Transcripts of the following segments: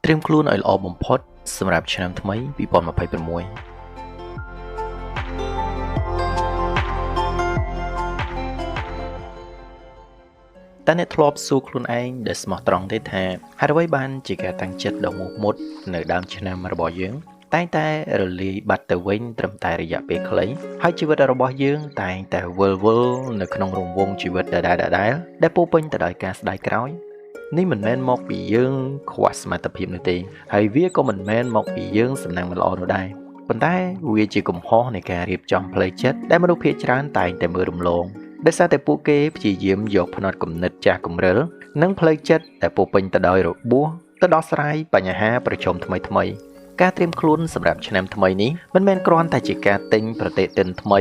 ត្រៀមខ្លួនឲ្យល្អបំផុតសម្រាប់ឆ្នាំថ្មី2026តើអ្នកធ្លាប់សួរខ្លួនឯងដែលស្មោះត្រង់ទេថាហេតុអ្វីបានជាការតាំងចិត្តដ៏មោះមុតនៅដើមឆ្នាំរបស់យើងតែងតែរលាយបាត់ទៅវិញត្រឹមតែរយៈពេលខ្លីហើយជីវិតរបស់យើងតែងតែវិលវល់នៅក្នុងរង្វង់ជីវិតដដែលដែលពោរពេញទៅដោយការស្ដាយក្រោយនេះមិនមែនមកពីយើងខ្វះសមត្ថភាពនោះទេហើយវាក៏មិនមែនមកពីយើងសំណាងមិនល្អនោះដែរប៉ុន្តែវាជាកំហុសនៃការរៀបចំផ្លូវចិត្តដែលមនុស្សភាគច្រើនតែងតែមើលរំលងដោយសារតែពួកគេព្យាយាមយកផ្នត់គំនិតចាស់គំរិលនិងផ្លូវចិត្តដែលពោរពេញទៅដោយរបួសទៅដោះស្រាយបញ្ហាប្រឈមថ្មីការត្រៀមខ្លួនសម្រាប់ឆ្នាំថ្មីនេះមិនមែនគ្រាន់តែជាការទិញប្រតិទិនថ្មី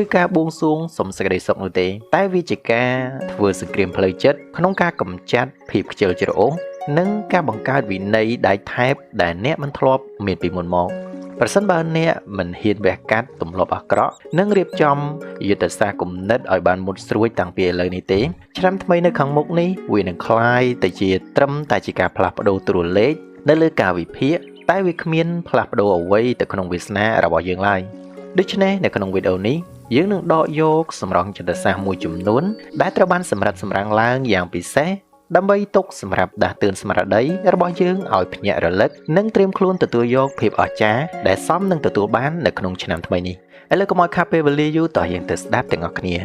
ឬការបួងសួងសុំសេចក្តីសុខនោះទេតែវាជាការធ្វើសង្គ្រាមផ្លូវចិត្តក្នុងការកម្ចាត់ភាពខ្ជិលច្រអូសនិងការបង្កើតវិន័យដែលថែបដែលអ្នកមិនធ្លាប់មានពីមុនមកប្រសិនបើអ្នកមិនហ៊ានវះកាត់ទម្លាប់អាក្រក់និងរៀបចំយុទ្ធសាស្ត្រគំនិតឲ្យបានមុតស្រួចតាំងពីឥឡូវនេះទេឆ្នាំថ្មីនៅខាងមុខនេះវានឹងคล้ายទៅជាត្រឹមតែជាការផ្លាស់ប្ដូរតួលេខនៅលើកាលវិភាគតែវាគ្មានផ្លាស់ប្ដូរអ្វីទៅក្នុងវាសនារបស់យើងឡើយដូច្នេះនៅក្នុងវីដេអូនេះយើងនឹងដកយកសម្រង់ចិត្តសាស្ត្រមួយចំនួនដែលត្រូវបានសម្រិតសម្រាំងឡើងយ៉ាងពិសេសដើម្បីទុកសម្រាប់ដាស់តឿនស្មារតីរបស់យើងឲ្យភ្ញាក់រលឹកនិងត្រៀមខ្លួនទទួលយកភាពអស្ចារ្យដែលសមនឹងទទួលបាននៅក្នុងឆ្នាំថ្មីនេះឥឡូវកុំឲ្យខាតពេលវេលាយូរតោះយើងទៅស្ដាប់ទាំងអស់គ្នា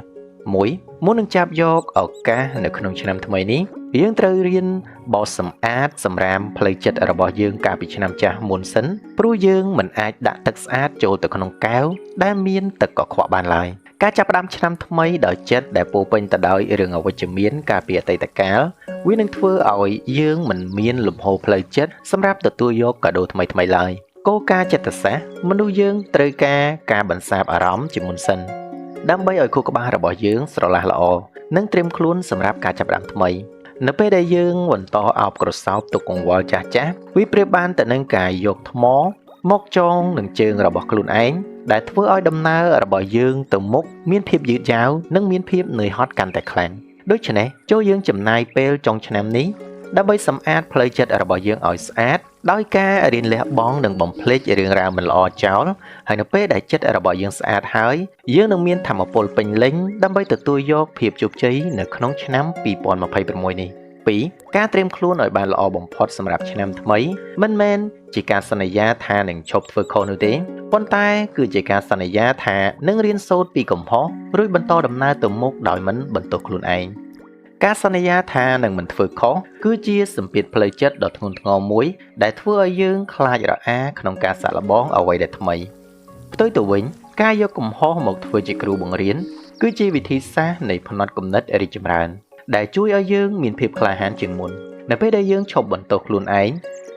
1មុននឹងចាប់យកឱកាសនៅក្នុងឆ្នាំថ្មីនេះយើងត្រូវរៀនបោសសម្អាតសម្រាមផ្លូវចិត្តរបស់យើងកាលពីឆ្នាំចាស់មុនសិនព្រោះយើងមិនអាចដាក់ទឹកស្អាតចូលទៅក្នុងកែវដែលមានទឹកកខ្វក់បានឡើយការចាប់ផ្ដើមឆ្នាំថ្មីដោយចិត្តដែលពោរពេញទៅដោយរឿងអវិជ្ជមានកាលពីអតីតកាលវានឹងធ្វើឲ្យយើងមិនមានលំហផ្លូវចិត្តសម្រាប់ទទួលយកកាដូថ្មីឡើយគោលការណ៍ចិត្តសាស្ត្រមនុស្សយើងត្រូវការបន្សាបអារម្មណ៍ជាមុនសិនដើម្បីឲ្យខួរក្បាលរបស់យើងស្រឡះល្អនិងត្រៀមខ្លួនសម្រាប់ការចាប់ផ្ដើមថ្មីនៅពេលដែលយើងបន្តអោបក្រសោបទុកកង្វល់ចាស់វាប្រៀបបានទៅនឹងការយកថ្មមកចងនឹងជើងរបស់ខ្លួនឯងដែលធ្វើឲ្យដំណើររបស់យើងទៅមុខមានភាពយឺតយ៉ាវនិងមានភាពនឿយហត់កាន់តែខ្លាំងដូច្នេះចូលយើងចំណាយពេលចុងឆ្នាំនេះដើម្បីសម្អាតផ្លូវចិត្តរបស់យើងឲ្យស្អាតដោយការរៀនលះបង់និងបំភ្លេចរឿងរ៉ាវមិនល្អចោលហើយនៅពេលដែលចិត្តរបស់យើងស្អាតហើយយើងនឹងមានថាមពលពេញលេញដើម្បីទទួលយកភាពជោគជ័យនៅក្នុងឆ្នាំ2026នេះ2ការត្រៀមខ្លួនឲ្យបានល្អបំផុតសម្រាប់ឆ្នាំថ្មីមិនមែនជាការសន្យាថានឹងឈប់ធ្វើខុសនោះទេប៉ុន្តែគឺជាការសន្យាថានឹងរៀនសូត្រពីកំហុសរួចបន្តដំណើរទៅមុខដោយមិនបន្ទោសខ្លួនឯងការសន្យាថានឹងមិនធ្វើខុសគឺជាសម្ពាធផ្លូវចិត្តដ៏ធ្ងន់ធ្ងរមួយដែលធ្វើឲ្យយើងខ្លាចរអាក្នុងការសាកល្បងអ្វីដែលថ្មីផ្ទុយទៅវិញការយកកំហុសមកធ្វើជាគ្រូបង្រៀនគឺជាវិធីសាស្ត្រនៃផ្នត់គំនិតរីកចម្រើនដែលជួយឲ្យយើងមានភាពក្លាហានជាងមុននៅពេលដែលយើងឈប់បន្ទោសខ្លួនឯង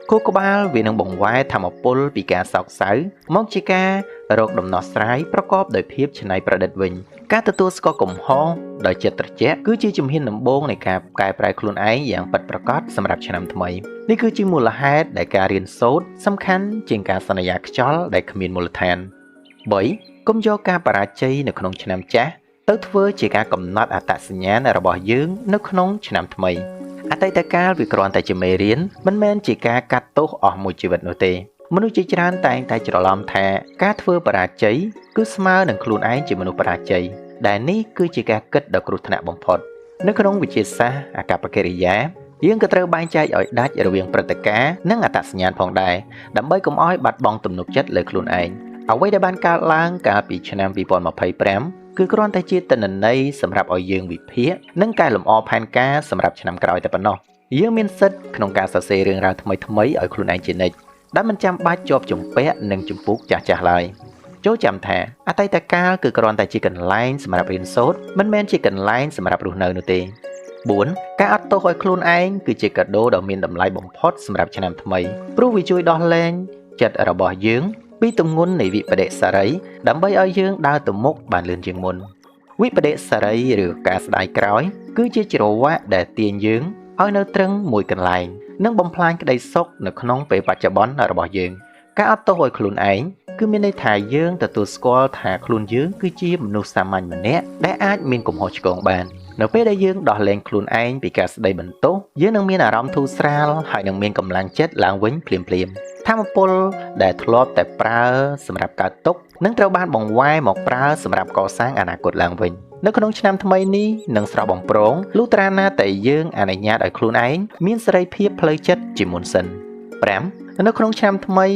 ខួរក្បាលវានឹងបង្វែរថាមពលពីការសោកសៅមកជាការរកដំណោះស្រាយប្រកបដោយភាពច្នៃប្រឌិតវិញការទទួលស្គាល់កំហុសដោយចិត្តត្រជាក់គឺជាជំហានដំបូងនៃការកែប្រែខ្លួនឯងយ៉ាងពិតប្រាកដសម្រាប់ឆ្នាំថ្មីនេះគឺជាមូលហេតុដែលការរៀនសូត្រសំខាន់ជាងការសន្យាខ្យល់ដែលគ្មានមូលដ្ឋាន3កុំយកការបរាជ័យនៅក្នុងឆ្នាំចាស់ទៅធ្វើជាការកំណត់អត្តសញ្ញាណរបស់យើងនៅក្នុងឆ្នាំថ្មីអតីតកាលវាគ្រាន់តែជាមេរៀនមិនមែនជាការកាត់ទោសអស់មួយជីវិតនោះទេមនុស្សជាច្រើនតែងតែច្រឡំថាការធ្វើបរាជ័យគឺស្មើនឹងខ្លួនឯងជាមនុស្សបរាជ័យដែលនេះគឺជាការគិតដ៏គ្រោះថ្នាក់បំផុតនៅក្នុងវិទ្យាសាស្ត្រអាកប្បកិរិយាយើងក៏ត្រូវបែងចែកឲ្យដាច់រវាងព្រឹត្តិការណ៍និងអត្តសញ្ញាណផងដែរដើម្បីកុំឲ្យបាត់បង់ទំនុកចិត្តលើខ្លួនឯងអ្វីដែលបានកើតឡើងកាលពីឆ្នាំ2025គឺគ្រាន់តែជាទិន្នន័យសម្រាប់ឲ្យយើងវិភាគនិងកែលម្អផែនការសម្រាប់ឆ្នាំក្រោយតែប៉ុណ្ណោះយើងមានសិទ្ធិក្នុងការសរសេររឿងរ៉ាវថ្មីៗឲ្យខ្លួនឯងជានិច្ចដែលមិនចាំបាច់ជាប់ជំពាក់នឹងជំពូកចាស់ៗឡើយចូលចាំថាអតីតកាលគឺគ្រាន់តែជាកន្លែងសម្រាប់រៀនសូត្រមិនមែនជាកន្លែងសម្រាប់រស់នៅនោះទេ4ការអត់ទោសឲ្យខ្លួនឯងគឺជាកាដូដ៏មានតម្លៃបំផុតសម្រាប់ឆ្នាំថ្មីព្រោះវាជួយដោះលែងចិត្តរបស់យើងពីទម្ងន់នៃវិបដិសារីដើម្បីឲ្យយើងដើរទៅមុខបានលឿនជាងមុនវិបដិសារីឬការស្ដាយក្រោយគឺជាច្រវាក់ដែលទាញយើងឲ្យនៅត្រឹងមួយកន្លែងនិងបំផ្លាញក្តីសុខនៅក្នុងពេលបច្ចុប្បន្នរបស់យើងការអត់ទោសឲ្យខ្លួនឯងគឺមានន័យថាយើងទទួលស្គាល់ថាខ្លួនយើងគឺជាមនុស្សសាមញ្ញម្នាក់ដែលអាចមានកំហុសឆ្គងបាន នៅពេលដែលយើងដោះលែងខ្លួនឯងពីការស្ដីបន្ទោសយើងនឹងមានអារម្មណ៍ធូរស្រាលហើយនឹងមានកម្លាំងចិត្តឡើងវិញភ្លាមៗថាមពលដែលធ្លាប់តែប្រើសម្រាប់កើតទុក្ខនឹងត្រូវបានបង្វែរមកប្រើសម្រាប់កសាងអនាគតឡើងវិញនៅក្នុងឆ្នាំថ្មីនេះនឹងស្រស់បំព្រងលុះត្រាណាតែយើងអនុញ្ញាតឲ្យខ្លួនឯងមានសេរីភាពផ្លូវចិត្តជាមុនសិន 5. នៅក្នុងឆ្នាំថ្មី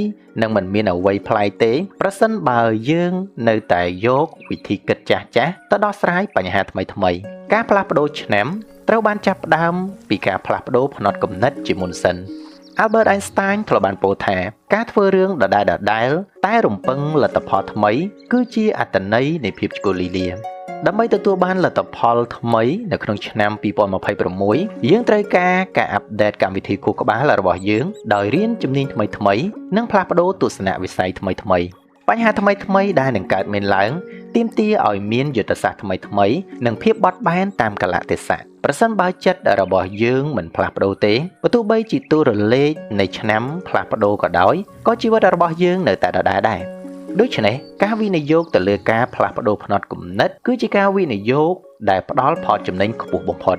នឹងមិនមានអ្វីប្លែកទេប្រសិនបើយើងនៅតែយកវិធីគិតចាស់ៗទៅដោះស្រាយបញ្ហាថ្មីៗការផ្លាស់ប្ដូរឆ្នាំត្រូវបានចាប់ផ្ដើមពីការផ្លាស់ប្ដូរផ្នត់គំនិតជាមុនសិន Albert Einstein ធ្លាប់បានពោលថាការធ្វើរឿងដដែលៗតែរំពឹងលទ្ធផលថ្មីគឺជាអត្តន័យនៃភាពឆ្កួតលីលាដើម្បីទទួលបានលទ្ធផលថ្មីនៅក្នុងឆ្នាំ2026យើងត្រូវការអាប់ដេតកម្មវិធីខួរក្បាលរបស់យើងដោយរៀនជំនាញថ្មីៗនិងផ្លាស់ប្ដូរទស្សនវិស័យថ្មីៗបញ្ហាថ្មីៗដែលនឹងកើតមានឡើងទាមទារឲ្យមានយុទ្ធសាស្ត្រថ្មីៗនិងភាពបត់បែនតាមកលៈទេសៈប្រសិនបើចិត្តរបស់យើងមិនផ្លាស់ប្ដូរទេបើទោះបីជាទូរលេខនៃឆ្នាំផ្លាស់ប្ដូរក៏ដោយក៏ជីវិតរបស់យើងនៅតែដដែលដែរដូច្នេះការវិនិយោគទៅលើការផ្លាស់ប្ដូរផ្នត់គំនិតគឺជាការវិនិយោគដែលផ្ដល់ផលចំណេញខ្ពស់បំផុត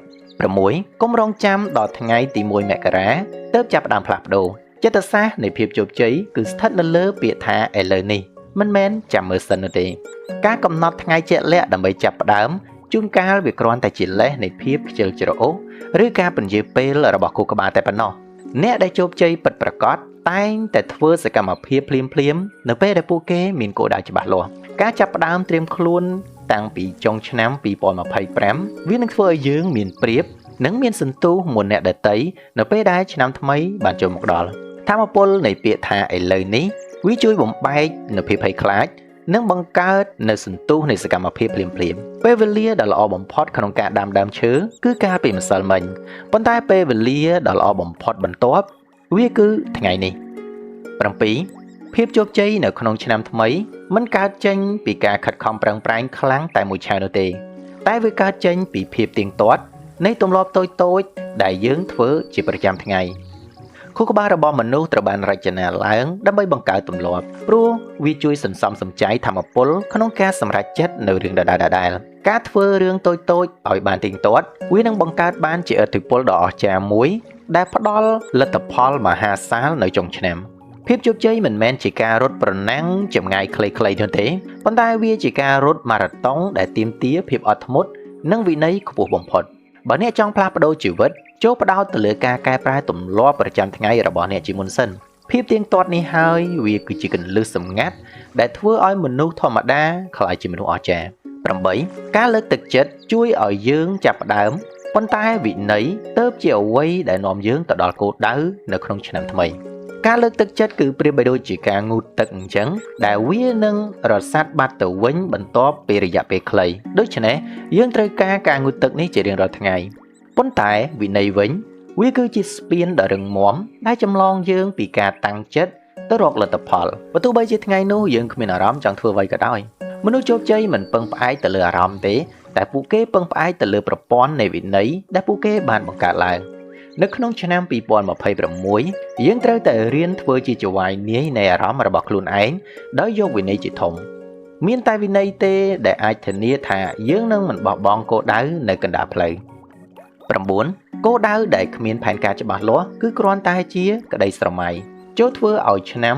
6. កុំរងចាំដល់ថ្ងៃទី1មករាទើបចាប់ផ្ដើមផ្លាស់ប្ដូរចិត្តសាស្ត្រនៃភាពជោគជ័យគឺស្ថិតនៅលើពាក្យថាឥឡូវនេះមិនមែនចាំមើលសិននោះទេការកំណត់ថ្ងៃជាក់លាក់ដើម្បីចាប់ផ្ដើមជួនកាលវាគ្រាន់តែជាលេសនៃភាពខ្ជិលច្រអូសឬការពន្យាពេលរបស់ខួរក្បាលតែប៉ុណ្ណោះអ្នកដែលជោគជ័យពិតប្រាកដតែងតែធ្វើសកម្មភាពភ្លាមៗនៅពេលដែលពួកគេមានគោលដៅច្បាស់លាស់ការចាប់ផ្ដើមត្រៀមខ្លួនតាំងពីចុងឆ្នាំ2025វានឹងធ្វើឲ្យយើងមានប្រៀបនិងមានសន្ទុះមុនអ្នកដទៃនៅពេលដែលឆ្នាំថ្មីបានចូលមកដល់ថាមពលនៃពាក្យថាឥឡូវនេះវាជួយបំបែកនូវភាពភ័យខ្លាចនិងបង្កើតនូវសន្ទុះនៃសកម្មភាពភ្លាមៗពេលវេលាដ៏ល្អបំផុតក្នុងការដាំដើមឈើគឺកាលពីម្សិលមិញប៉ុន្តែពេលវេលាដ៏ល្អបំផុតបន្ទាប់វាគឺថ្ងៃនេះ 7. ភាពជោគជ័យនៅក្នុងឆ្នាំថ្មីមិនកើតចេញពីការខិតខំប្រឹងប្រែងខ្លាំងតែមួយឆាវនោះទេតែវាកើតចេញពីភាពទៀងទាត់នៃទម្លាប់តូចៗដែលយើងធ្វើជាប្រចាំថ្ងៃខួរក្បាលរបស់មនុស្សត្រូវបានរចនាឡើងដើម្បីបង្កើតទម្លាប់ព្រោះវាជួយសន្សំសំចៃថាមពលក្នុងការសម្រេចចិត្តនៅរឿងដដែលៗការធ្វើរឿងតូចៗឲ្យបានទៀងទាត់វានឹងបង្កើតបានជាឥទ្ធិពលដ៏អស្ចារ្យមួយដែលផ្ដល់លទ្ធផលមហាសាលនៅចុងឆ្នាំភាពជោគជ័យមិនមែនជាការរត់ប្រណាំងចម្ងាយខ្លីៗនោះទេប៉ុន្តែវាជាការរត់ម៉ារ៉ាតុងដែលទាមទារភាពអត់ធ្មត់និងវិន័យខ្ពស់បំផុតបើអ្នកចង់ផ្លាស់ប្ដូរជីវិតចូលផ្ដោតទៅលើការកែប្រែទម្លាប់ប្រចាំថ្ងៃរបស់អ្នកជាមុនសិនភាពទៀងទាត់នេះហើយវាគឺជាគន្លឹះសម្ងាត់ដែលធ្វើឲ្យមនុស្សធម្មតាក្លាយជាមនុស្សអស្ចារ្យ 8. ការលើកទឹកចិត្តជួយឲ្យយើងចាប់ផ្ដើមប៉ុន្តែវិន័យទៅជាអ្វីដែលនាំយើងទៅដល់គោលដៅនៅក្នុងឆ្នាំថ្មីការលើកទឹកចិត្តគឺប្រៀបបីដូចជាការងូតទឹកអញ្ចឹងដែលវានឹងរសាត់បាត់ទៅវិញបន្ទាប់ពីរយៈពេលខ្លីដូច្នេះយើងត្រូវការងូតទឹកនេះជារៀងរាល់ថ្ងៃប៉ុន្តែវិន័យវិញវាគឺជាស្ពានដ៏រឹងមាំដែលចម្លងយើងពីការតាំងចិត្តទៅរកលទ្ធផលបើទោះបីជាថ្ងៃនោះយើងគ្មានអារម្មណ៍ចង់ធ្វើអ្វីក៏ដោយមនុស្សជោគជ័យមិនពឹងផ្អែកទៅលើអារម្មណ៍ទេតែពួកគេពឹងផ្អែកទៅលើប្រព័ន្ធនៃវិន័យដែលពួកគេបានបង្កើតឡើងនៅក្នុងឆ្នាំ2026យើងត្រូវតែរៀនធ្វើជាចៅហ្វាយនាយនៃអារម្មណ៍របស់ខ្លួនឯងដោយយកវិន័យជាធំមានតែវិន័យទេដែលអាចធានាថាយើងនឹងមិនបោះបង់គោលដៅនៅកណ្ដាលផ្លូវ 9. គោលដៅដែលគ្មានផែនការច្បាស់លាស់គឺគ្រាន់តែជាក្តីស្រមៃចូលធ្វើឲ្យឆ្នាំ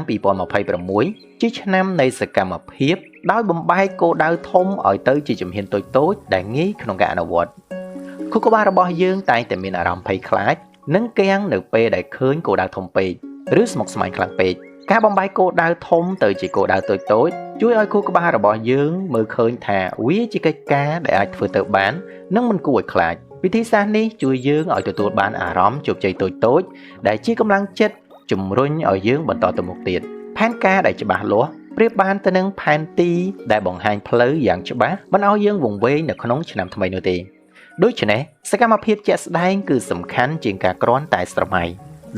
2026ជាឆ្នាំនៃសកម្មភាពដោយបំបែកគោលដៅធំឲ្យទៅជាជំហានតូចៗដែលងាយក្នុងការអនុវត្តខួរក្បាលរបស់យើងតែងតែមានអារម្មណ៍ភ័យខ្លាចនិងគាំងនៅពេលដែលឃើញគោលដៅធំពេកឬស្មុគស្មាញខ្លាំងពេកការបំបែកគោលដៅធំទៅជាគោលដៅតូចៗជួយឲ្យខួរក្បាលរបស់យើងមើលឃើញថាវាជាកិច្ចការដែលអាចធ្វើទៅបាននិងមិនគួរឲ្យខ្លាចវិធីសាស្ត្រនេះជួយយើងឲ្យទទួលបានអារម្មណ៍ជោគជ័យតូចៗដែលជាកម្លាំងចិត្តជំរុញឲ្យយើងបន្តទៅមុខទៀតផែនការដែលច្បាស់លាស់ប្រៀបបានទៅនឹងផែនទីដែលបង្ហាញផ្លូវយ៉ាងច្បាស់មិនឲ្យយើងវង្វេងនៅក្នុងឆ្នាំថ្មីនោះទេដូច្នេះសកម្មភាពជាក់ស្ដែងគឺសំខាន់ជាងការគ្រាន់តែស្រមៃ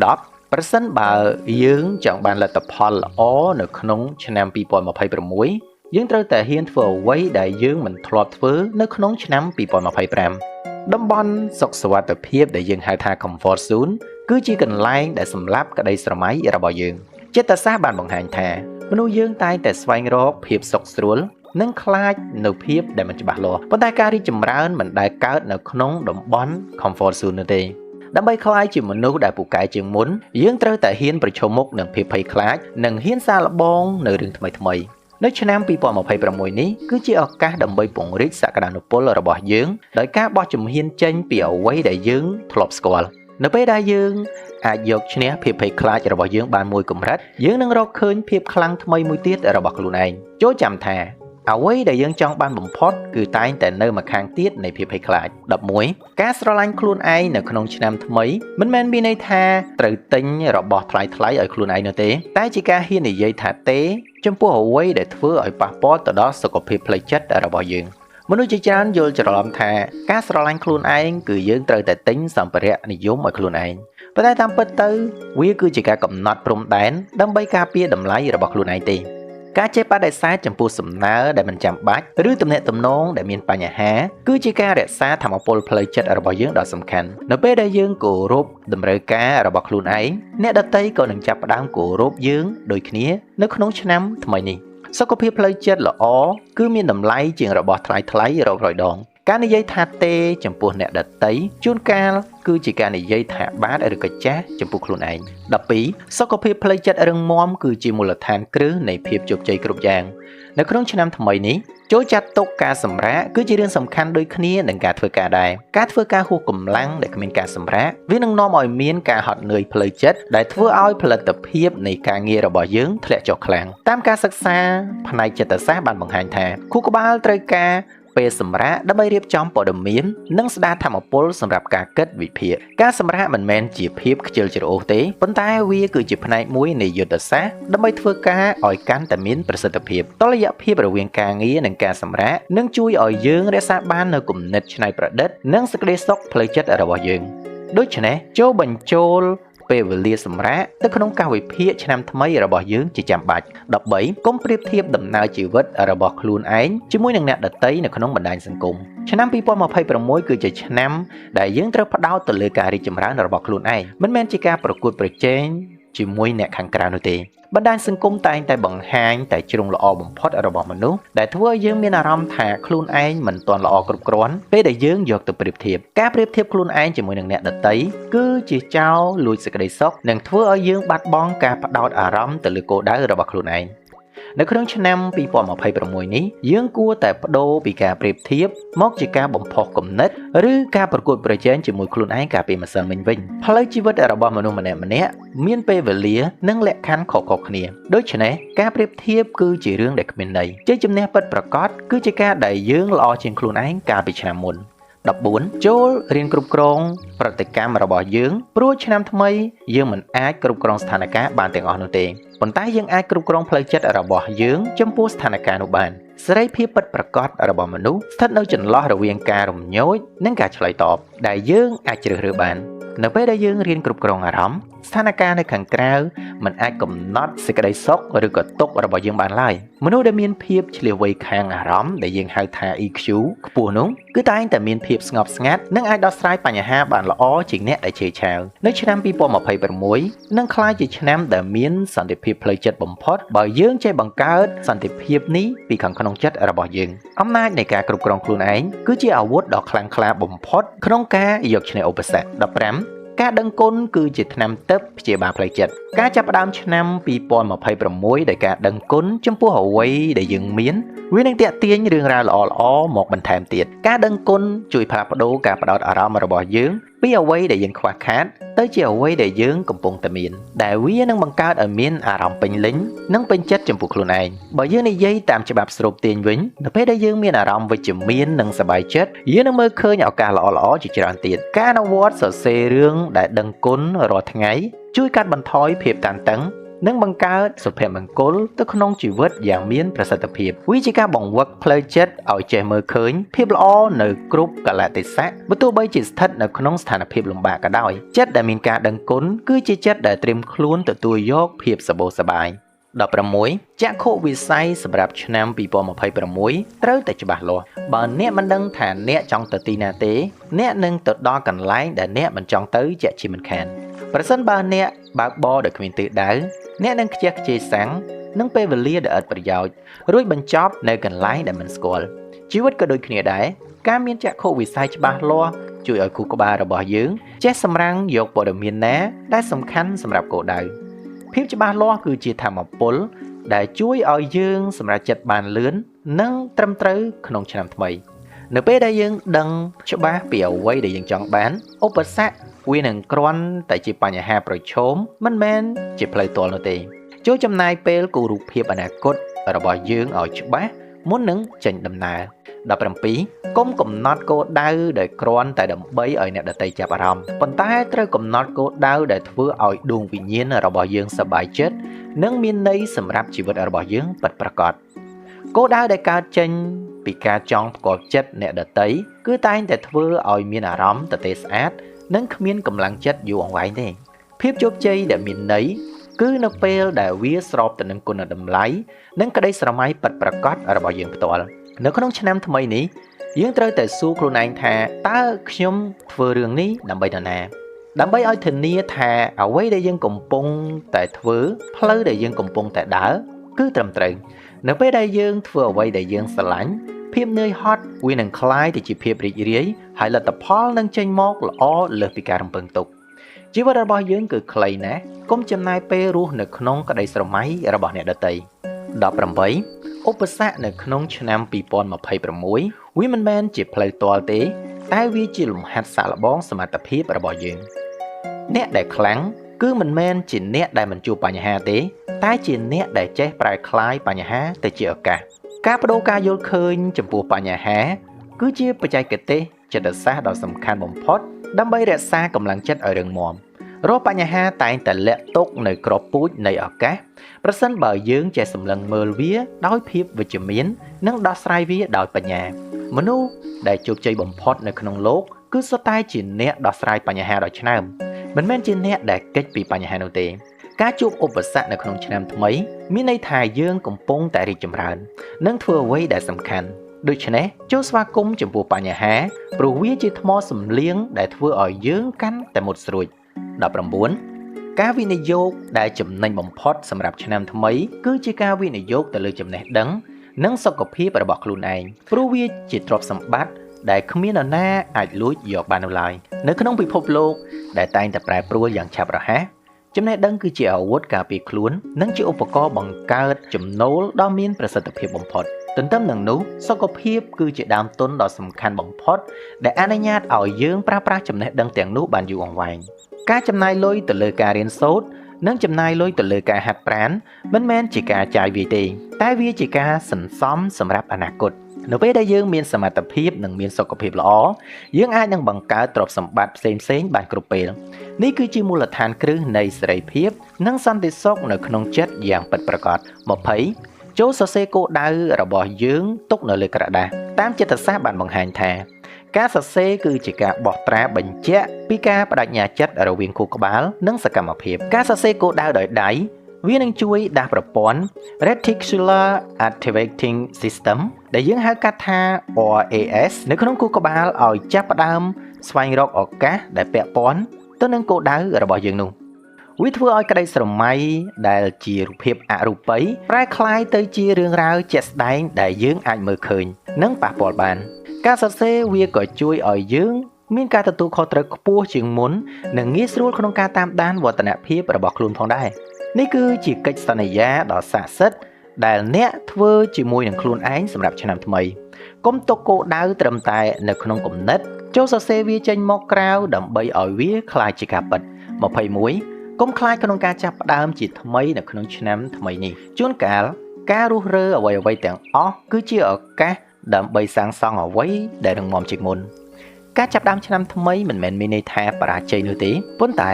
10. ប្រសិនបើយើងចង់បានលទ្ធផលល្អនៅក្នុងឆ្នាំ2026យើងត្រូវតែហ៊ានធ្វើអ្វីដែលយើងមិនធ្លាប់ធ្វើនៅក្នុងឆ្នាំ2025តំបន់សុខសុវត្ថិភាពដែលយើងហៅថា comfort zone គឺជាកន្លែងដែលសម្លាប់ក្តីស្រមៃរបស់យើងចិត្តសាស្ត្របានបង្ហាញថាមនុស្សយើងតែងតែស្វែងរកភាពសុខស្រួល នឹងខ្លាចនៅភាពដែលមិនច្បាស់លាស់ប៉ុន្តែការរីកចម្រើនមិនដែលកើតនៅក្នុងតំបន់ comfort zone នោះទេដើម្បីខ្លាចជាមនុស្សដែលពូកែជាងមុនយើងត្រូវតែហ៊ានប្រឈមមុខនឹងភាពភ័យខ្លាចនិងហ៊ានសាកល្បងនៅរឿងថ្មីៗនៅឆ្នាំ2026នេះគឺជាឱកាសដើម្បីពង្រីកសក្តានុពលរបស់យើងដោយការបោះជំហានចេញពីអ្វីដែលយើងធ្លាប់ស្គាល់នៅពេលដែលយើងអាចយកឈ្នះភាពភ័យខ្លាចរបស់យើងបានមួយកម្រិតយើងនឹងរកឃើញភាពខ្លាំងថ្មីមួយទៀតរបស់ខ្លួនឯងចូលចាំថាអ្វីដែលយើងចង់បានបំផុតគឺតែងតែនៅម្ខាងទៀតនៃភាពភ័យខ្លាច11ការស្រឡាញ់ខ្លួនឯងនៅក្នុងឆ្នាំថ្មីមិនមែនមានន័យថាត្រូវទិញរបស់ថ្លៃៗឲ្យខ្លួនឯងនោះទេតែជាការហ៊ាននិយាយថាទេចំពោះអ្វីដែលធ្វើឲ្យប៉ះពាល់ទៅដល់សុខភាពផ្លូវចិត្តរបស់យើងមនុស្សជាច្រើនយល់ច្រឡំថាការស្រឡាញ់ខ្លួនឯងគឺយើងត្រូវតែទិញសម្ភារៈនិយមឲ្យខ្លួនឯងប៉ុន្តែតាមពិតទៅវាគឺជាការកំណត់ព្រំដែនដើម្បីការពារតម្លៃរបស់ខ្លួនឯងទេការចេះបដិសេធចំពោះសំណើដែលមិនចាំបាច់ឬទំនាក់ទំនងដែលមានបញ្ហាគឺជាការរក្សាធម៌ពលផ្លូវចិត្តរបស់យើងដ៏សំខាន់នៅពេលដែលយើងគោរពតម្រូវការរបស់ខ្លួនឯងអ្នកដទៃក៏នឹងចាប់ផ្ដើមគោរពយើងដូចគ្នានៅក្នុងឆ្នាំថ្មីនេះសុខភាពផ្លូវចិត្តល្អគឺមានតម្លៃជាងរបស់ថ្លៃរាប់រយដងការនិយាយថាទេចំពោះអ្នកដទៃជួនកាលគឺជាការនិយាយថាបាទឬក៏ចាស់ចំពោះខ្លួនឯង12សុខភាពផ្លូវចិត្តរឹងមាំគឺជាមូលដ្ឋានគ្រឹះនៃភាពជោគជ័យគ្រប់យ៉ាងនៅក្នុងឆ្នាំថ្មីនេះចូលចាត់ទុកការសម្រាកគឺជារឿងសំខាន់ដូចគ្នានឹងការធ្វើការដែរការធ្វើការហួសកម្លាំងដែលគ្មានការសម្រាកវានឹងនាំឲ្យមានការហត់នឿយផ្លូវចិត្តដែលធ្វើឲ្យផលិតភាពនៃការងាររបស់យើងធ្លាក់ចុះខ្លាំងតាមការសិក្សាផ្នែកចិត្តសាស្ត្របានបង្ហាញថាខួរក្បាលត្រូវការពេលសម្រាកដើម្បីរៀបចំព័ត៌មាននិងស្ដារធម៌ពលសម្រាប់ការគិតវិភាគការសម្រាកមិនមែនជាភាពខ្ជិលច្រអូសទេប៉ុន្តែវាគឺជាផ្នែកមួយនៃយុទ្ធសាស្ត្រដើម្បីធ្វើការឲ្យកាន់តែមានប្រសិទ្ធភាពតុល្យភាពរវាងការងារនិងការសម្រាកនឹងជួយឲ្យយើងរក្សាបាននូវគំនិតច្នៃប្រឌិតនិងសេចក្តីសុខផ្លូវចិត្តរបស់យើងដូច្នេះចូលបញ្ចូលពេលវេលាសម្រាកទៅក្នុងការវិភាគឆ្នាំថ្មីរបស់យើងជាចាំបាច់13កុំប្រៀបធៀបដំណើរជីវិតរបស់ខ្លួនឯងជាមួយនឹងអ្នកដទៃនៅក្នុងបណ្ដាញសង្គមឆ្នាំ2026គឺជាឆ្នាំដែលយើងត្រូវផ្ដោតទៅលើការរីកចម្រើនរបស់ខ្លួនឯងមិនមែនជាការប្រកួតប្រជែងជាមួយអ្នកខាងក្រៅនោះទេបណ្ដាញសង្គមតែងតែបង្ហាញតែជ្រុងល្អបំផុតរបស់មនុស្សដែលធ្វើឲ្យយើងមានអារម្មណ៍ថាខ្លួនឯងមិនទាន់ល្អគ្រប់គ្រាន់ពេលដែលយើងយកទៅប្រៀបធៀបការប្រៀបធៀបខ្លួនឯងជាមួយនឹងអ្នកដទៃគឺជាចោលលួចសេចក្តីសុខនិងធ្វើឲ្យយើងបាត់បង់ការផ្ដោតអារម្មណ៍ទៅលើគោលដៅរបស់ខ្លួនឯងនៅក្នុងឆ្នាំ2026នេះយើងគួរតែបដូរពីការប្រៀបធៀបមកជាការបំផុសគំនិតឬការប្រកួតប្រជែងជាមួយខ្លួនឯងកាលពីម្សិលមិញវិញផ្លូវជីវិតរបស់មនុស្សម្នាក់ៗមានពេលវេលានិងលក្ខខណ្ឌខុសៗគ្នាដូច្នេះការប្រៀបធៀបគឺជារឿងដែលគ្មានន័យជ័យជំនះពិតប្រាកដគឺជាការដែលយើងល្អជាងខ្លួនឯងកាលពីឆ្នាំមុន14ចូលរៀនគ្រប់គ្រងប្រតិកម្មរបស់យើងព្រោះឆ្នាំថ្មីយើងមិនអាចគ្រប់គ្រងស្ថានភាពបានទាំងអស់នោះទេប៉ុន្តែយើងអាចគ្រប់គ្រងផ្លូវចិត្តរបស់យើងចំពោះស្ថានភាពនោះបានសេរីភាពពិតប្រាកដរបស់មនុស្សស្ថិតនៅចន្លោះរវាងការរំញោចនិងការឆ្លើយតបដែលយើងអាចជ្រើសរើសបាននៅពេលដែលយើងរៀនគ្រប់គ្រងអារម្មណ៍ស្ថានភាពនៅខាងក្រៅមិនអាចកំណត់សេចក្តីសុខឬក៏ទុក្ខរបស់យើងបានឡើយមនុស្សដែលមានភាពឆ្លៀសវៃខាងអារម្មណ៍ដែលយើងហៅថា EQ ខ្ពស់នោះគឺតែងតែមានភាពស្ងប់ស្ងាត់និងអាចដោះស្រាយបញ្ហាបានល្អជាងអ្នកដែលឆេវឆាវនៅឆ្នាំ2026នឹងក្លាយជាឆ្នាំដែលមានសន្តិភាពផ្លូវចិត្តបំផុតបើយើងចេះបង្កើតសន្តិភាពនេះពីខាងក្នុងចិត្តរបស់យើងអំណាចនៃការគ្រប់គ្រងខ្លួនឯងគឺជាអាវុធដ៏ខ្លាំងក្លាបំផុតក្នុងការយកឈ្នះឧបសគ្គ15ការដឹងគុណគឺជាថ្នាំទិព្វព្យាបាលផ្លូវចិត្តការចាប់ផ្ដើមឆ្នាំ2026ដោយការដឹងគុណចំពោះអ្វីដែលយើងមានវានឹងទាក់ទាញរឿងរ៉ាវល្អៗមកបន្ថែមទៀតការដឹងគុណជួយផ្លាស់ប្ដូរការផ្ដោតអារម្មណ៍របស់យើងពីអ្វីដែលយើងខ្វះខាតទៅជាអ្វីដែលយើងកំពុងតែមានដែលវានឹងបង្កើតឲ្យមានអារម្មណ៍ពេញលេញនិងពេញចិត្តចំពោះខ្លួនឯងបើយើងនិយាយតាមច្បាប់ស្រូបទាញវិញនៅពេលដែលយើងមានអារម្មណ៍វិជ្ជមាននិងសប្បាយចិត្តយើងនឹងមើលឃើញឱកាសល្អៗជាច្រើនទៀតការអនុវត្តសរសេររឿងដែលដឹងគុណរាល់ថ្ងៃជួយកាត់បន្ថយភាពតានតឹងនិងបង្កើតសុភមង្គលទៅក្នុងជីវិតយ៉ាងមានប្រសិទ្ធភាពវាជាការបង្វឹកផ្លូវចិត្តឲ្យចេះមើលឃើញភាពល្អនៅគ្រប់កាលៈទេសៈបើទោះបីជាស្ថិតនៅក្នុងស្ថានភាពលំបាកក៏ដោយចិត្តដែលមានការដឹងគុណគឺជាចិត្តដែលត្រៀមខ្លួនទទួលយកភាពសបោសប្បាយ16ចក្ខុវិស័យសម្រាប់ឆ្នាំ2026ត្រូវតែច្បាស់លាស់បើអ្នកមិនដឹងថាអ្នកចង់ទៅទីណាទេអ្នកនឹងទៅដល់កន្លែងដែលអ្នកមិនចង់ទៅជាក់ជាមិនខានប្រសិនបើអ្នកបើកបរដោយគ្មានទិសដៅអ្នកនឹងខ្ជះខ្ជាយសាំង និងពេលវេលាដែលឥតប្រយោជន៍រួចបញ្ចប់នៅកន្លែងដែលមិនស្គាល់ជីវិតក៏ដូចគ្នាដែរការមានចក្ខុវិស័យច្បាស់លាស់ជួយឲ្យខួរក្បាលរបស់យើងចេះសម្រាំងយកព័ត៌មានណាដែលសំខាន់សម្រាប់គោលដៅភាពច្បាស់លាស់គឺជាធម៌ពលដែលជួយឲ្យយើងសម្រេចចិត្តបានលឿននិងត្រឹមត្រូវក្នុងឆ្នាំថ្មីនៅពេលដែលយើងដឹងច្បាស់ពីអ្វីដែលយើងចង់បានឧបសគ្គវានឹងគ្រាន់តែជាបញ្ហាប្រឈមមិនមែនជាផ្លូវទាល់នោះទេចូលចំណាយពេលគូររូបភាពអនាគតរបស់យើងឲ្យច្បាស់មុននឹងចេញដំណើរ17កុំកំណត់គោលដៅដែលគ្រាន់តែដើម្បីឲ្យអ្នកដទៃចាប់អារម្មណ៍ប៉ុន្តែត្រូវកំណត់គោលដៅដែលធ្វើឲ្យដួងវិញ្ញាណរបស់យើងសប្បាយចិត្តនិងមានន័យសម្រាប់ជីវិតរបស់យើងពិតប្រាកដគោលដៅដែលកើតចេញពីការចង់ផ្គាល់ចិត្តអ្នកដទៃគឺតែងតែធ្វើឲ្យមានអារម្មណ៍ទទេស្អាតនិងគ្មានកម្លាំងចិត្តយូរអង្វែងទេភាពជោគជ័យដែលមានន័យគឺនៅពេលដែលវាស្របទៅនឹងគុណតម្លៃនិងក្តីស្រមៃពិតប្រាកដរបស់យើងផ្ទាល់នៅក្នុងឆ្នាំថ្មីនេះយើងត្រូវតែសួរខ្លួនឯងថាតើខ្ញុំធ្វើរឿងនេះដើម្បីនរណាដើម្បីឲ្យធានាថាអ្វីដែលយើងកំពុងតែធ្វើផ្លូវដែលយើងកំពុងតែដើរគឺត្រឹមត្រូវនៅពេលដែលយើងធ្វើអ្វីដែលយើងស្រឡាញ់ភាពនឿយហត់វានឹងคล้ายទៅជាភាពរីករាយហើយលទ្ធផលនឹងចេញមកល្អលើសពីការរំពឹងទុកជីវិតរបស់យើងគឺខ្លីណាស់កុំចំណាយពេលរស់នៅក្នុងក្តីស្រមៃរបស់អ្នកដទៃ18ឧបសគ្គនៅក្នុងឆ្នាំ2026វាមិនមែនជាផ្លូវទាល់ទេតែវាជាលំហាត់សាកល្បងសមត្ថភាពរបស់យើងអ្នកដែលខ្លាំងគឺមិនមែនជាអ្នកដែលមិនជួបបញ្ហាទេតែជាអ្នកដែលចេះប្រែក្លាយបញ្ហាទៅជាឱកាសការបដូរការយល់ឃើញចំពោះបញ្ហាគឺជាបច្ចេកទេសចិត្តសាស្ត្រដ៏សំខាន់បំផុតដើម្បីរក្សាកម្លាំងចិត្តឲ្យរឹងមាំរាល់បញ្ហាតែងតែលាក់ទុកនៅក្របពូជនៃឱកាសប្រសិនបើយើងចេះសម្លឹងមើលវាដោយភាពវិជ្ជមាននិងដោះស្រាយវាដោយបញ្ញាមនុស្សដែលជោគជ័យបំផុតនៅក្នុងโลกគឺសុទ្ធតែជាអ្នកដោះស្រាយបញ្ហាដោយឆ្នើមមិនមែនជាអ្នកដែលគេចពីបញ្ហានោះទេការជួបឧបសគ្គនៅក្នុងឆ្នាំថ្មីមានន័យថាយើងកំពុងតែរីកចម្រើននិងធ្វើអ្វីដែលសំខាន់ដូច្នេះចូលស្វាគមន៍ចំពោះបញ្ហាព្រោះវាជាថ្មសំលៀងដែលធ្វើឲ្យយើងកាន់តែមុតស្រួច19ការវិនិយោគដែលចំណេញបំផុតសម្រាប់ឆ្នាំថ្មីគឺជាការវិនិយោគទៅលើចំណេះដឹងនិងសុខភាពរបស់ខ្លួនឯងព្រោះវាជាទ្រព្យសម្បត្តិដែលគ្មាននរណាអាចលួចយកបាននោះឡើយនៅក្នុងពិភពលោកដែលតែងតែប្រែប្រួលយ៉ាងឆាប់រហ័សចំណេះដឹងគឺជាអាវុធការពារខ្លួននិងជាឧបករណ៍បង្កើតចំណូលដ៏មានប្រសិទ្ធភាពបំផុតទន្ទឹមនឹងនោះសុខភាពគឺជាដើមទុនដ៏សំខាន់បំផុតដែលអនុញ្ញាតឲ្យយើងប្រើប្រាស់ចំណេះដឹងទាំងនោះបានយូរអង្វែងការចំណាយលុយទៅលើការរៀនសូត្រនិងចំណាយលុយទៅលើការហាត់ប្រាណមិនមែនជាការចាយវាយទេតែវាជាការសន្សំសម្រាប់អនាគតនៅពេលដែលយើងមានសមត្ថភាពនិងមានសុខភាពល្អយើងអាចនឹងបង្កើតទ្រព្យសម្បត្តិផ្សេងៗបានគ្រប់ពេលនេះគឺជាមូលដ្ឋានគ្រឹះនៃសេរីភាពនិងសន្តិសុខនៅក្នុងចិត្តយ៉ាងពិតប្រាកដ20ចូលសរសេរគោលដៅរបស់យើងទុកនៅលើក្រដាសតាមចិត្តសាស្ត្របានបង្ហាញថាការសរសេរគឺជាការបោះត្រាបញ្ជាក់ពីការបដិញ្ញាចិត្តរវាងខួរក្បាលនិងសកម្មភាពការសរសេរគោលដៅដោយដៃវានឹងជួយដាស់ប្រព័ន្ធ Reticular Activating System ដែលយើងហៅកាត់ថា RAS នៅក្នុងខួរក្បាលឲ្យចាប់ផ្ដើមស្វែងរកឱកាសដែលពាក់ព័ន្ធទៅនឹងគោលដៅរបស់យើងនោះវាធ្វើឲ្យក្តីស្រមៃដែលជារូបភាពអរូបីប្រែក្លាយទៅជារឿងរ៉ាវជាក់ស្ដែងដែលយើងអាចមើលឃើញនិងប៉ះពាល់បានការសរសេរវាក៏ជួយឲ្យយើងមានការទទួលខុសត្រូវខ្ពស់ជាងមុននិងងាយស្រួលក្នុងការតាមដានវឌ្ឍនភាពរបស់ខ្លួនផងដែរនេះគឺជាកិច្ចសន្យាដ៏ស័ក្តិសិទ្ធិដែលអ្នកធ្វើជាមួយនឹងខ្លួនឯងសម្រាប់ឆ្នាំថ្មីកុំទុកគោលដៅត្រឹមតែនៅក្នុងគំនិតចូលសរសេរវាចេញមកក្រៅដើម្បីឲ្យវាក្លាយជាការពិត21កុំខ្លាចក្នុងការចាប់ផ្ដើមជាថ្មីនៅក្នុងឆ្នាំថ្មីនេះជួនកាលការរុះរើអ្វីៗទាំងអស់គឺជាឱកាសដើម្បីសាងសង់អ្វីដែលរឹងមាំជាងមុនការចាប់ផ្ដើមឆ្នាំថ្មីមិនមែនមានន័យថាបរាជ័យនោះទេប៉ុន្តែ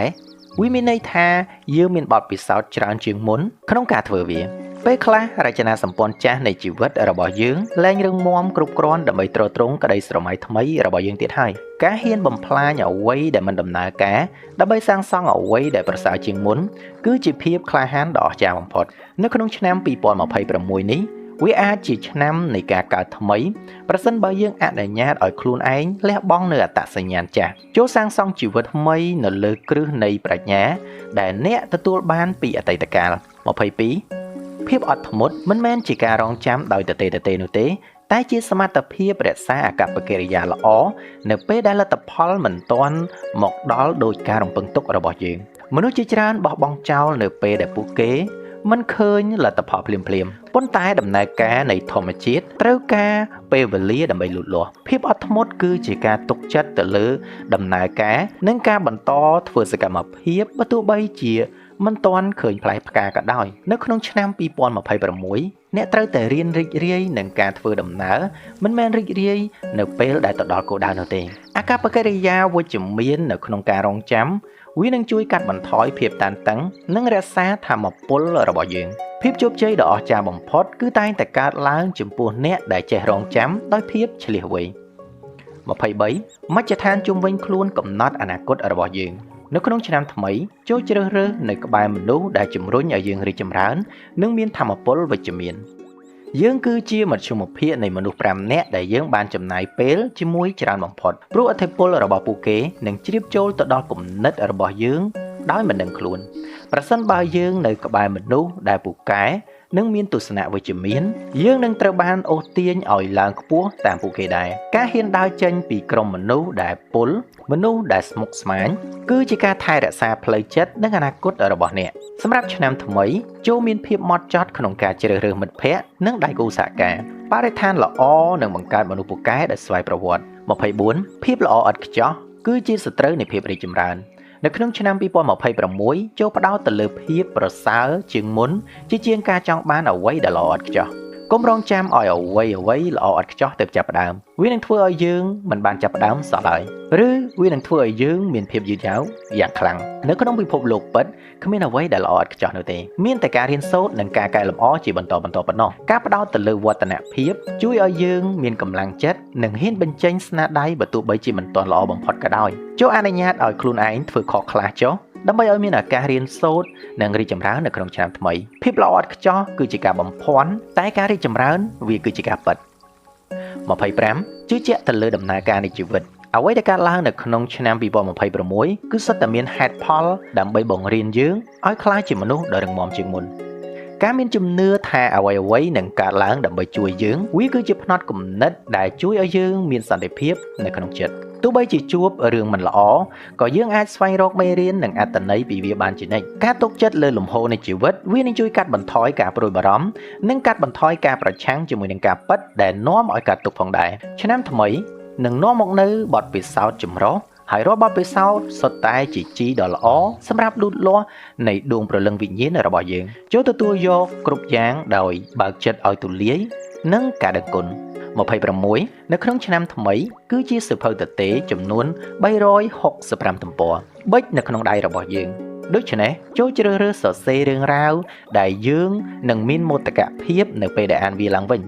វាមានន័យថាយើងមានបទពិសោធន៍ច្រើនជាងមុនក្នុងការធ្វើវាពេលខ្លះរចនាសម្ព័ន្ធចាស់នៃជីវិតរបស់យើងលែងរឹងមាំគ្រប់គ្រាន់ដើម្បីទ្រទ្រង់ក្តីស្រមៃថ្មីរបស់យើងទៀតហើយការហ៊ានបំផ្លាញអ្វីដែលមិនដំណើរការដើម្បីសាងសង់អ្វីដែលប្រសើរជាងមុនគឺជាភាពក្លាហានដ៏អស្ចារ្យបំផុតនៅក្នុងឆ្នាំ2026នេះវាអាចជាឆ្នាំនៃការកើតថ្មីប្រសិនបើយើងអនុញ្ញាតឲ្យខ្លួនឯងលះបង់នូវអត្តសញ្ញាណចាស់ចូលសាងសង់ជីវិតថ្មីនៅលើគ្រឹះនៃប្រាជ្ញាដែលអ្នកទទួលបានពីអតីតកាល22 ភាពអត់ធ្មត់មិនមែនជាការរងចាំដោយតេនោះទេតែជាសមត្ថភាពរក្សាអាកប្បកិរិយាល្អនៅពេលដែលលទ្ធផលមិនទាន់មកដល់ដោយការរំពឹងទុករបស់យើងមនុស្សជាច្រើនបោះបង់ចោលនៅពេលដែលពួកគេមិនឃើញលទ្ធផលភ្លាមប៉ុន្តែដំណើរការនៃធម្មជាតិត្រូវការពេលវេលាដើម្បីលូតលាស់ភាពអត់ធ្មត់គឺជាការទុកចិត្តទៅលើដំណើរការនិងការបន្តធ្វើសកម្មភាពបើទោះបីជាមិនទាន់ឃើញផ្លែផ្កាក៏ដោយនៅក្នុងឆ្នាំ2026អ្នកត្រូវតែរៀនរីករាយនឹងការធ្វើដំណើរមិនមែនរីករាយនៅពេលដែលទៅដល់គោលដៅនោះទេអាកប្បកិរិយាវិជ្ជមាននៅក្នុងការរងចាំវានឹងជួយកាត់បន្ថយភាពតានតឹងនិងរក្សាថាមពលរបស់យើងភាពជោគជ័យដ៏អស្ចារ្យបំផុតគឺតែងតែកើតឡើងចំពោះអ្នកដែលចេះរងចាំដោយភាពឆ្លៀសវៃ23មជ្ឈដ្ឋានជុំវិញខ្លួនកំណត់អនាគតរបស់យើងនៅក្នុងឆ្នាំថ្មីចូលជ្រើសរើសនៅក្បែរមនុស្សដែលជំរុញឲ្យយើងរីកចម្រើននិងមានថាមពលវិជ្ជមានយើងគឺជាមជ្ឈមភាគនៃមនុស្ស5នាក់ដែលយើងបានចំណាយពេលជាមួយច្រើនបំផុតព្រោះឥទ្ធិពលរបស់ពួកគេនឹងជ្រាបចូលទៅដល់គំនិតរបស់យើងដោយមិនដឹងខ្លួនប្រសិនបើយើងនៅក្បែរមនុស្សដែលពូកែនិងមានទស្សនៈវិជ្ជមានយើងនឹងត្រូវបានអូសទាញឲ្យឡើងខ្ពស់តាមពួកគេដែរការហ៊ានដើរចេញពីក្រុមមនុស្សដែលពុលមនុស្សដែលស្មុគស្មាញគឺជាការថែរក្សាផ្លូវចិត្តនិងអនាគតរបស់អ្នកសម្រាប់ឆ្នាំថ្មីចូលមានភាពហ្មត់ចត់ក្នុងការជ្រើសរើសមិត្តភ័ក្តិនិងដៃគូសហការបរិស្ថានល្អនឹងបង្កើតមនុស្សពូកែដែលស្វ័យប្រវត្តិ24ភាពល្អឥតខ្ចោះគឺជាសត្រូវនៃភាពរីកចម្រើននៅក្នុងឆ្នាំ2026ចូលផ្ដោតទៅលើភាពប្រសើរជាងមុនជាងការចង់បានអ្វីដែលល្អឥតខ្ចោះកុំរងចាំឲ្យអ្វីល្អឥតខ្ចោះទើបចាប់ផ្ដើមវានឹងធ្វើឲ្យយើងមិនបានចាប់ផ្ដើមសោះឡើយឬវានឹងធ្វើឲ្យយើងមានភាពយឺតយ៉ាវយ៉ាងខ្លាំងនៅក្នុងពិភពលោកពិតគ្មានអ្វីដែលល្អឥតខ្ចោះនោះទេមានតែការរៀនសូត្រនិងការកែលម្អជាបន្តប៉ុណ្ណោះការផ្ដោតទៅលើវឌ្ឍនភាពជួយឲ្យយើងមានកម្លាំងចិត្តនិងហ៊ានបញ្ចេញស្នាដៃបើទោះបីជាមិនទាន់ល្អបំផុតក៏ដោយចូលអនុញ្ញាតឲ្យខ្លួនឯងធ្វើខុសខ្លះចុះដើម្បីឲ្យមានឱកាសរៀនសូត្រនិងរីកចម្រើននៅក្នុងឆ្នាំថ្មីភាពល្អឥតខ្ចោះគឺជាការបំភាន់តែការរីកចម្រើនវាគឺជាការពិត25ជឿជាក់ទៅលើដំណើរការនៃជីវិតអ្វីដែលកើតឡើងនៅក្នុងឆ្នាំ2026គឺសុទ្ធតែមានហេតុផលដើម្បីបង្រៀនយើងឲ្យក្លាយជាមនុស្សដ៏រឹងមាំជាងមុនការមានជំនឿថាអ្វីនឹងកើតឡើងដើម្បីជួយយើងវាគឺជាផ្នត់គំនិតដែលជួយឲ្យយើងមានសន្តិភាពនៅក្នុងចិត្តទោះបីជាជួបរឿងមិនល្អក៏យើងអាចស្វែងរកមេរៀននិងអត្ថន័យពីវាបានជានិច្ចការទុកចិត្តលើលំហូរនៃជីវិតវានឹងជួយកាត់បន្ថយការព្រួយបារម្ភនិងកាត់បន្ថយការប្រឆាំងជាមួយនឹងការពិតដែលនាំឲ្យកើតទុក្ខផងដែរឆ្នាំថ្មីនឹងនាំមកនូវបទពិសោធន៍ចម្រុះហើយរាល់បទពិសោធន៍សុទ្ធតែជាជីដ៏ល្អសម្រាប់លូតលាស់នៃដួងព្រលឹងវិញ្ញាណរបស់យើងចូលទទួលយកគ្រប់យ៉ាងដោយបើកចិត្តឲ្យទូលាយនិងការដឹងគុណ26នៅក្នុងឆ្នាំថ្មីគឺជាសៀវភៅទទេចំនួន365ទំព័របិចនៅក្នុងដៃរបស់យើងដូច្នេះចូលជ្រើសរើសសរសេររឿងរ៉ាវដែលយើងនឹងមានមោទកភាពនៅពេលដែលអានវាឡើងវិញ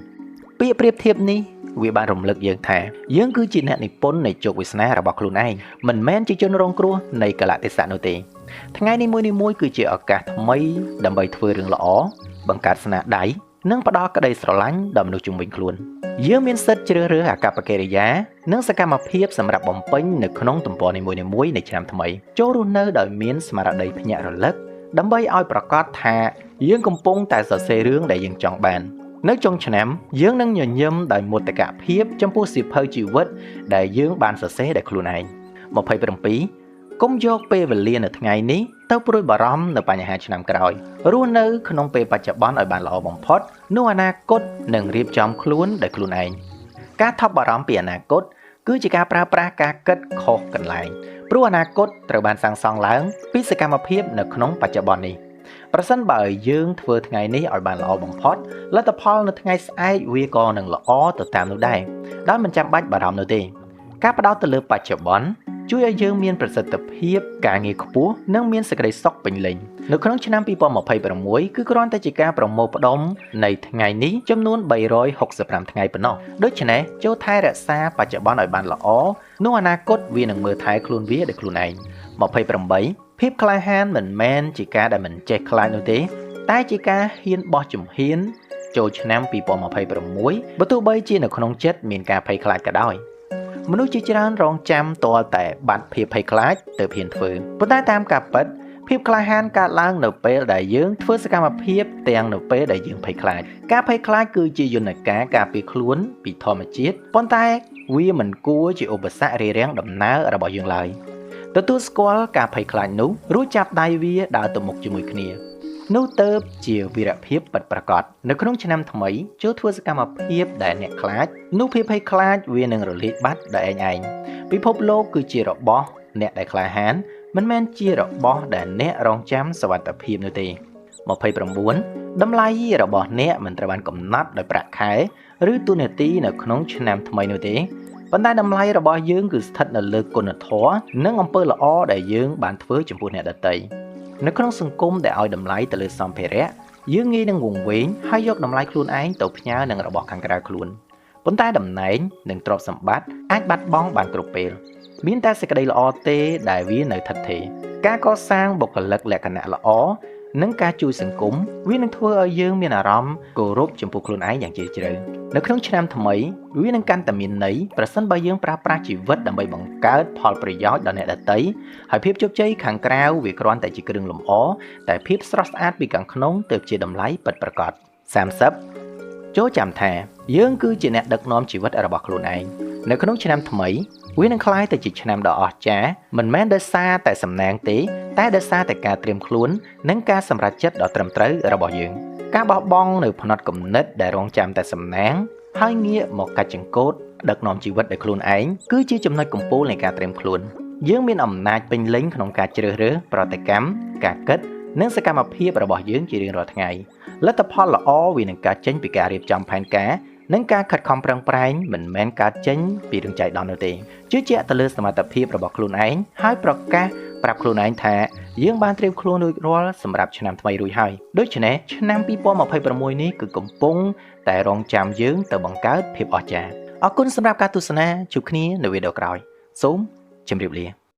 ពាក្យប្រៀបធៀបនេះវាបានរំលឹកយើងថាយើងគឺជាអ្នកនិពន្ធនៃជោគវាសនារបស់ខ្លួនឯងមិនមែនជាជនរងគ្រោះនៃកលៈទេសៈនោះទេថ្ងៃនីមួយៗគឺជាឱកាសថ្មីដើម្បីធ្វើរឿងល្អបង្កើតស្នាដៃនិងផ្ដល់ក្តីស្រឡាញ់ដល់មនុស្សជុំវិញខ្លួនយើងមានសិទ្ធិជ្រើសរើសអាកប្បកិរិយានិងសកម្មភាពសម្រាប់បំពេញនៅក្នុងទំព័រនីមួយៗនៃឆ្នាំថ្មីចូលរស់នៅដោយមានស្មារតីភ្ញាក់រលឹកដើម្បីឲ្យប្រកាសថាយើងកំពុងតែសរសេររឿងដែលយើងចង់បាននៅចុងឆ្នាំយើងនឹងញញឹមដោយមោទកភាពចំពោះសៀវភៅជីវិតដែលយើងបានសរសេរដោយខ្លួនឯង27កុំយកពេលវេលានៅថ្ងៃនេះទៅព្រួយបារម្ភនៅបញ្ហាឆ្នាំក្រោយរស់នៅក្នុងពេលបច្ចុប្បន្នឲ្យបានល្អបំផុតនោះអនាគតនឹងរៀបចំខ្លួនដោយខ្លួនឯងការថប់បារម្ភពីអនាគតគឺជាការប្រើប្រាស់ការគិតខុសកន្លែងព្រោះអនាគតត្រូវបានសាងសង់ឡើងពីសកម្មភាពនៅក្នុងបច្ចុប្បន្ននេះប្រសិនបើយើងធ្វើថ្ងៃនេះឲ្យបានល្អបំផុតលទ្ធផលនៅថ្ងៃស្អែកវាក៏នឹងល្អទៅតាមនោះដែរដោយមិនចាំបាច់បារម្ភនោះទេការផ្ដោតទៅលើបច្ចុប្បន្នជួយឲ្យយើងមានប្រសិទ្ធភាពការងារខ្ពស់និងមានសេចក្តីសុខពេញលេញនៅក្នុងឆ្នាំ2026គឺគ្រាន់តែជាការប្រមូលផ្ដុំនៃថ្ងៃនេះចំនួន365ថ្ងៃប៉ុណ្ណោះដូច្នេះចូលថែរក្សាបច្ចុប្បន្នឲ្យបានល្អនោះអនាគតវានឹងមើលថែខ្លួនវាដោយខ្លួនឯង28ភាពក្លាហានមិនមែនជាការដែលមិនចេះខ្លាចនោះទេតែជាការហ៊ានបោះជំហានចូលឆ្នាំ2026បើទោះបីជានៅក្នុងចិត្តមានការភ័យខ្លាចក៏ដោយមនុស្សជាច្រើនរងចាំទាល់តែបាត់ភាពភ័យខ្លាចទើបហ៊ានធ្វើប៉ុន្តែតាមការពិត ភាពក្លាហានកើតឡើងនៅពេលដែលយើងធ្វើសកម្មភាពទាំងនៅពេលដែលយើងភ័យខ្លាចការភ័យខ្លាចគឺជាយន្តការការពារខ្លួនពីធម្មជាតិប៉ុន្តែវាមិនគួរជាឧបសគ្គរារាំងដំណើររបស់យើងឡើយទទួលស្គាល់ការភ័យខ្លាចនោះរួចចាប់ដៃវាដើរទៅមុខជាមួយគ្នានោះទៅជាវីរភាពពិតប្រាកដនៅក្នុងឆ្នាំថ្មីចូលធ្វើសកម្មភាពដែលអ្នកខ្លាចនោះភាពភ័យខ្លាចវានឹងរលាយបាត់ដោយឯងពិភពលោកគឺជារបស់អ្នកដែលក្លាហានមិនមែនជារបស់ដែលអ្នករងចាំសុវត្ថិភាពនោះទេ29តម្លៃរបស់អ្នកមិនត្រូវបានកំណត់ដោយប្រាក់ខែឬតួនាទីនៅក្នុងឆ្នាំថ្មីនោះទេប៉ុន្តែតម្លៃរបស់យើងគឺស្ថិតនៅលើគុណធម៌និងអំពើល្អដែលយើងបានធ្វើចំពោះអ្នកដទៃនៅក្នុងសង្គមដែលឲ្យតម្លៃទៅលើសម្ភារៈយើងងាយនឹងវង្វេងហើយយកតម្លៃខ្លួនឯងទៅផ្ញើនឹងរបស់ខាងក្រៅខ្លួនប៉ុន្តែតំណែងនិងទ្រព្យសម្បត្តិអាចបាត់បង់បានគ្រប់ពេលមានតែសេចក្តីល្អទេដែលវានៅថិតថេរការកសាងបុគ្គលិកលក្ខណៈល្អនិងការជួយសង្គមវានឹងធ្វើឲ្យយើងមានអារម្មណ៍គោរពចំពោះខ្លួនឯងយ៉ាងជ្រាលជ្រៅនៅក្នុងឆ្នាំថ្មីវានឹងកាន់តែមានន័យប្រសិនបើយើងប្រើប្រាស់ជីវិតដើម្បីបង្កើតផលប្រយោជន៍ដល់អ្នកដទៃហើយភាពជោគជ័យខាងក្រៅវាគ្រាន់តែជាគ្រឿងលម្អតែភាពស្រស់ស្អាតពីខាងក្នុងទើបជាតម្លៃពិតប្រាកដ30ចូលចាំថាយើងគឺជាអ្នកដឹកនាំជីវិតរបស់ខ្លួនឯងនៅក្នុងឆ្នាំថ្មីវានឹងក្លាយទៅជាឆ្នាំដ៏អស្ចារ្យមិនមែនដោយសារតែសំណាងទេតែដោយសារតែការត្រៀមខ្លួននិងការសម្រេចចិត្តដ៏ត្រឹមត្រូវរបស់យើងការបោះបង់នៅផ្នត់គំនិតដែលរងចាំតែសំណាងហើយងាកមកកាច់ចង្កូតដឹកនាំជីវិតដោយខ្លួនឯងគឺជាចំណុចកំពូលនៃការត្រៀមខ្លួនយើងមានអំណាចពេញលេញក្នុងការជ្រើសរើសប្រតិកម្មការគិតនិងសកម្មភាពរបស់យើងជារៀងរាល់ថ្ងៃលទ្ធផលល្អវានឹងកើតចេញពីការរៀបចំផែនការនិងការខិតខំប្រឹងប្រែងមិនមែនកើតចេញពីរឿងចៃដន្យនោះទេជឿជាក់ទៅលើសមត្ថភាពរបស់ខ្លួនឯងហើយប្រកាសប្រាប់ខ្លួនឯងថាយើងបានត្រៀមខ្លួនរួចរាល់សម្រាប់ឆ្នាំថ្មីរួចហើយដូច្នេះឆ្នាំ2026នេះគឺកំពុងតែរងចាំយើងទៅបង្កើតភាពអស្ចារ្យអរគុណសម្រាប់ការទស្សនាជួបគ្នានៅវីដេអូក្រោយសូមជម្រាបលា